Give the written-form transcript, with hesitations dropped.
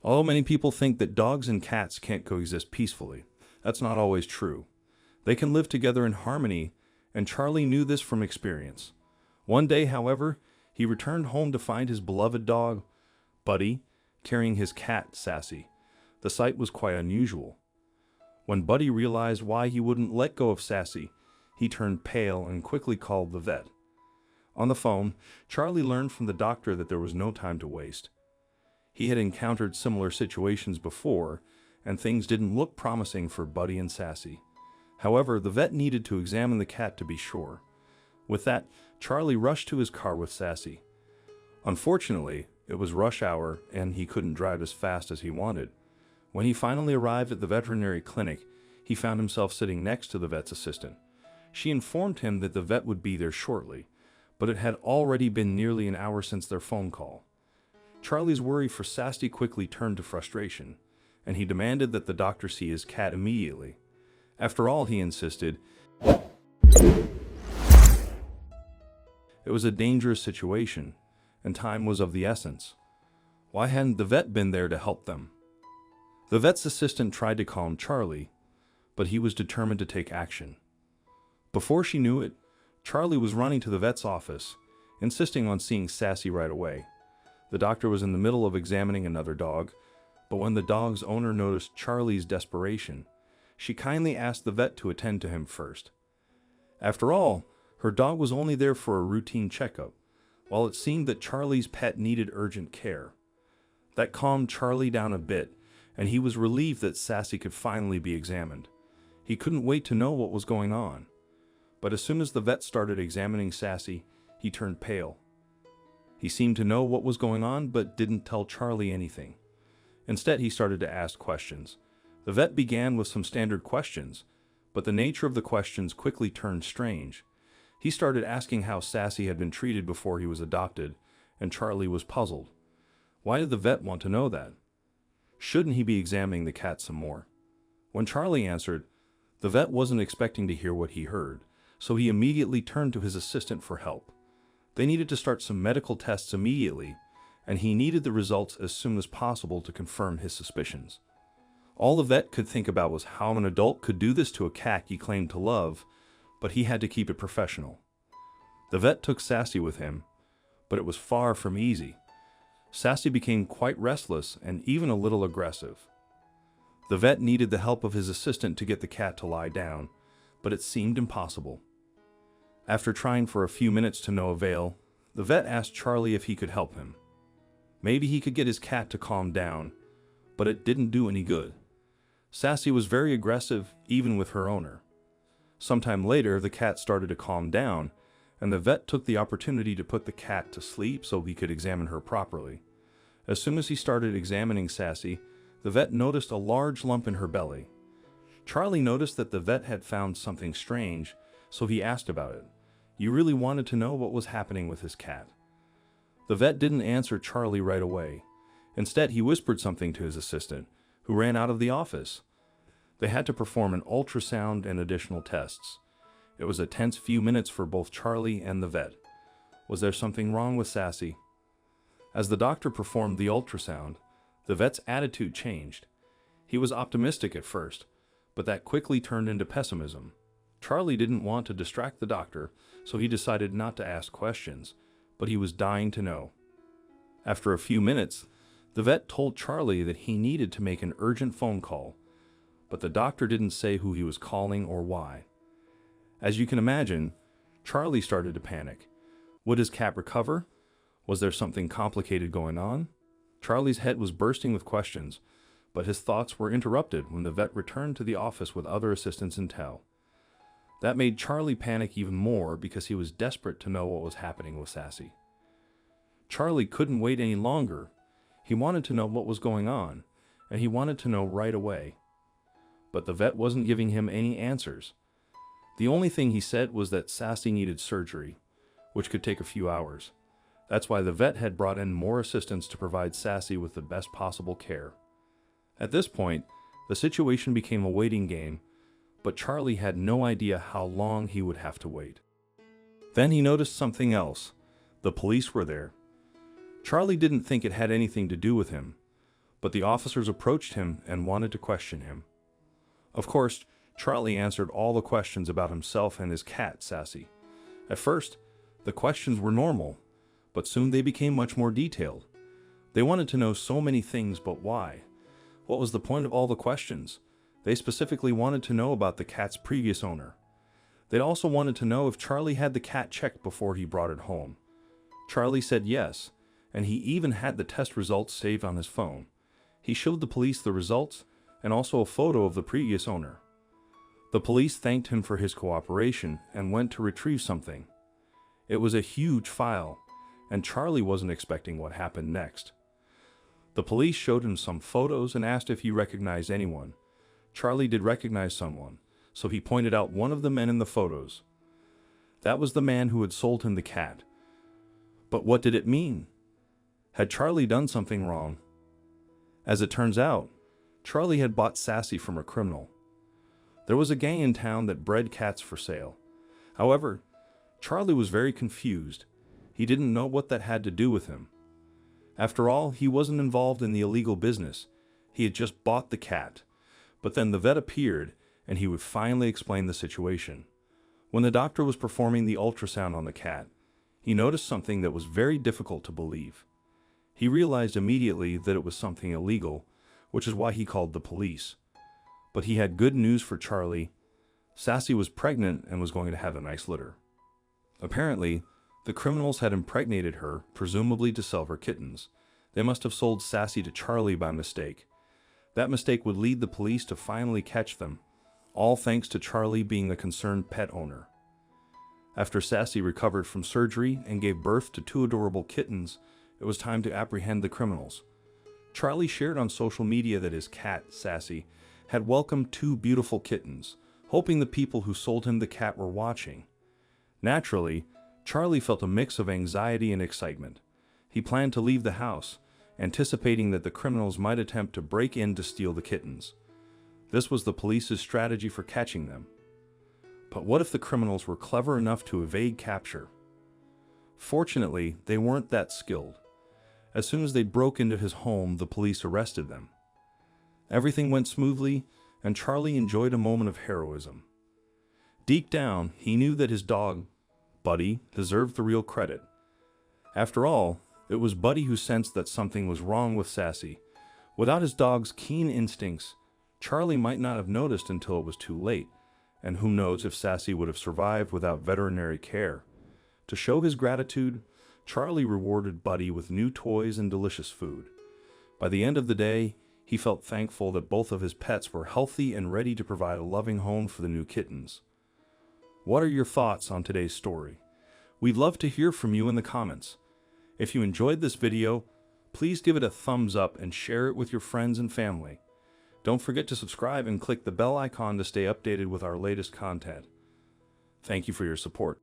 Although many people think that dogs and cats can't coexist peacefully, that's not always true. They can live together in harmony, and Charlie knew this from experience. One day, however, he returned home to find his beloved dog, Buddy, carrying his cat, Sassy. The sight was quite unusual. When Buddy realized why he wouldn't let go of Sassy, he turned pale and quickly called the vet. On the phone, Charlie learned from the doctor that there was no time to waste. He had encountered similar situations before, and things didn't look promising for Buddy and Sassy. However, the vet needed to examine the cat to be sure. With that, Charlie rushed to his car with Sassy. Unfortunately, it was rush hour and he couldn't drive as fast as he wanted. When he finally arrived at the veterinary clinic, he found himself sitting next to the vet's assistant. She informed him that the vet would be there shortly, but it had already been nearly an hour since their phone call. Charlie's worry for Sassy quickly turned to frustration, and he demanded that the doctor see his cat immediately. After all, he insisted, it was a dangerous situation, and time was of the essence. Why hadn't the vet been there to help them? The vet's assistant tried to calm Charlie, but he was determined to take action. Before she knew it, Charlie was running to the vet's office, insisting on seeing Sassy right away. The doctor was in the middle of examining another dog, but when the dog's owner noticed Charlie's desperation, she kindly asked the vet to attend to him first. After all, her dog was only there for a routine checkup, while it seemed that Charlie's pet needed urgent care. That calmed Charlie down a bit, and he was relieved that Sassy could finally be examined. He couldn't wait to know what was going on. But as soon as the vet started examining Sassy, he turned pale. He seemed to know what was going on, but didn't tell Charlie anything. Instead, he started to ask questions. The vet began with some standard questions, but the nature of the questions quickly turned strange. He started asking how Sassy had been treated before he was adopted, and Charlie was puzzled. Why did the vet want to know that? Shouldn't he be examining the cat some more? When Charlie answered, the vet wasn't expecting to hear what he heard, so he immediately turned to his assistant for help. They needed to start some medical tests immediately, and he needed the results as soon as possible to confirm his suspicions. All the vet could think about was how an adult could do this to a cat he claimed to love, but he had to keep it professional. The vet took Sassy with him, but it was far from easy. Sassy became quite restless and even a little aggressive. The vet needed the help of his assistant to get the cat to lie down, but it seemed impossible. After trying for a few minutes to no avail, the vet asked Charlie if he could help him. Maybe he could get his cat to calm down, but it didn't do any good. Sassy was very aggressive, even with her owner. Sometime later, the cat started to calm down, and the vet took the opportunity to put the cat to sleep so he could examine her properly. As soon as he started examining Sassy, the vet noticed a large lump in her belly. Charlie noticed that the vet had found something strange, so he asked about it. He really wanted to know what was happening with his cat. The vet didn't answer Charlie right away. Instead, he whispered something to his assistant, who ran out of the office. They had to perform an ultrasound and additional tests. It was a tense few minutes for both Charlie and the vet. Was there something wrong with Sassy? As the doctor performed the ultrasound, the vet's attitude changed. He was optimistic at first, but that quickly turned into pessimism. Charlie didn't want to distract the doctor, so he decided not to ask questions, but he was dying to know. After a few minutes, the vet told Charlie that he needed to make an urgent phone call, but the doctor didn't say who he was calling or why. As you can imagine, Charlie started to panic. Would his cat recover? Was there something complicated going on? Charlie's head was bursting with questions, but his thoughts were interrupted when the vet returned to the office with other assistants in tow. That made Charlie panic even more because he was desperate to know what was happening with Sassy. Charlie couldn't wait any longer. He wanted to know what was going on, and he wanted to know right away. But the vet wasn't giving him any answers. The only thing he said was that Sassy needed surgery, which could take a few hours. That's why the vet had brought in more assistants to provide Sassy with the best possible care. At this point, the situation became a waiting game, but Charlie had no idea how long he would have to wait. Then he noticed something else. The police were there. Charlie didn't think it had anything to do with him, but the officers approached him and wanted to question him. Of course, Charlie answered all the questions about himself and his cat, Sassy. At first, the questions were normal, but soon they became much more detailed. They wanted to know so many things, but why? What was the point of all the questions? They specifically wanted to know about the cat's previous owner. They also wanted to know if Charlie had the cat checked before he brought it home. Charlie said yes, and he even had the test results saved on his phone. He showed the police the results and also a photo of the previous owner. The police thanked him for his cooperation and went to retrieve something. It was a huge file, and Charlie wasn't expecting what happened next. The police showed him some photos and asked if he recognized anyone. Charlie did recognize someone, so he pointed out one of the men in the photos. That was the man who had sold him the cat. But what did it mean? Had Charlie done something wrong? As it turns out, Charlie had bought Sassy from a criminal. There was a gang in town that bred cats for sale. However, Charlie was very confused. He didn't know what that had to do with him. After all, he wasn't involved in the illegal business. He had just bought the cat. But then the vet appeared, and he would finally explain the situation. When the doctor was performing the ultrasound on the cat, he noticed something that was very difficult to believe. He realized immediately that it was something illegal, which is why he called the police. But he had good news for Charlie. Sassy was pregnant and was going to have a nice litter. Apparently, the criminals had impregnated her, presumably to sell her kittens. They must have sold Sassy to Charlie by mistake. That mistake would lead the police to finally catch them, all thanks to Charlie being the concerned pet owner. After Sassy recovered from surgery and gave birth to 2 adorable kittens, it was time to apprehend the criminals. Charlie shared on social media that his cat, Sassy, had welcomed 2 beautiful kittens, hoping the people who sold him the cat were watching. Naturally, Charlie felt a mix of anxiety and excitement. He planned to leave the house, anticipating that the criminals might attempt to break in to steal the kittens. This was the police's strategy for catching them. But what if the criminals were clever enough to evade capture? Fortunately, they weren't that skilled. As soon as they broke into his home, the police arrested them. Everything went smoothly, and Charlie enjoyed a moment of heroism. Deep down, he knew that his dog, Buddy, deserved the real credit. After all, it was Buddy who sensed that something was wrong with Sassy. Without his dog's keen instincts, Charlie might not have noticed until it was too late, and who knows if Sassy would have survived without veterinary care. To show his gratitude, Charlie rewarded Buddy with new toys and delicious food. By the end of the day, he felt thankful that both of his pets were healthy and ready to provide a loving home for the new kittens. What are your thoughts on today's story? We'd love to hear from you in the comments. If you enjoyed this video, please give it a thumbs up and share it with your friends and family. Don't forget to subscribe and click the bell icon to stay updated with our latest content. Thank you for your support.